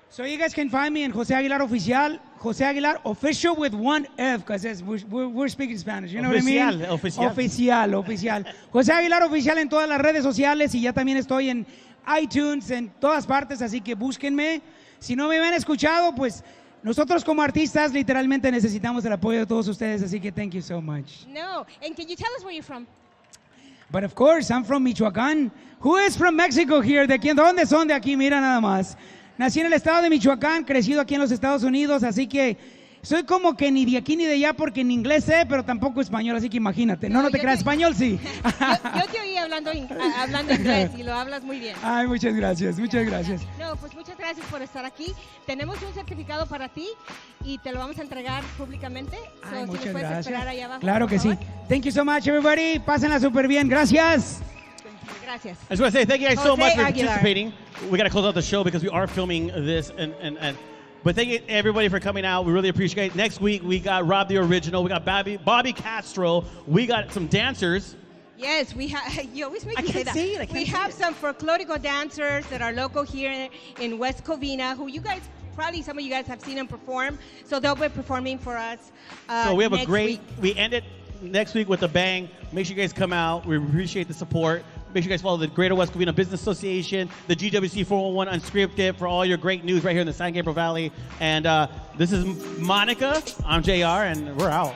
M: So you guys can find me in Jose Aguilar Oficial, Jose Aguilar Official with one F, because we're speaking Spanish, you know what I mean? Oficial. Jose Aguilar Oficial en todas las redes sociales y ya también estoy en iTunes, en todas partes, así que búsquenme. Si no me habían escuchado, pues nosotros como artistas literalmente necesitamos el apoyo de todos ustedes, así que thank you so much.
K: No, and can you tell us where you're from?
M: But of course, I'm from Michoacán. Who is from Mexico here? ¿De quién? ¿Dónde son de aquí? Mira nada más. Nací en el estado de Michoacán, crecido aquí en los Estados Unidos, así que soy como que ni de aquí ni de allá porque en inglés sé, pero tampoco español, así que imagínate. No te creas, español sí.
K: Yo te oí hablando inglés y lo hablas muy bien.
M: Ay, muchas gracias.
K: No, pues muchas gracias por estar aquí. Tenemos un certificado para ti y te lo vamos a entregar públicamente.
M: Ay, muchas
K: si puedes
M: gracias.
K: esperar ahí abajo,
M: Claro que sí. Thank you so much, everybody. Pásenla súper bien. Gracias.
K: Gracias.
A: I just want to say thank you guys so much for
K: Aguilar.
A: participating. We got to close out the show because we are filming this and but thank you everybody for coming out. We really appreciate it. Next week we got Rob the Original, we got Bobby Castro, we got some dancers.
K: Yes, we have. You always make me say that.
A: I can't
K: we have some folklorico dancers that are local here in West Covina, who you guys probably some of you guys have seen them perform. So they'll be performing for us.
A: So we have
K: next
A: a great.
K: week.
A: We end it next week with a bang. Make sure you guys come out. We appreciate the support. Make sure you guys follow the Greater West Covina Business Association, the GWC 411 Unscripted for all your great news right here in the San Gabriel Valley. And this is Monica. I'm JR, and we're out.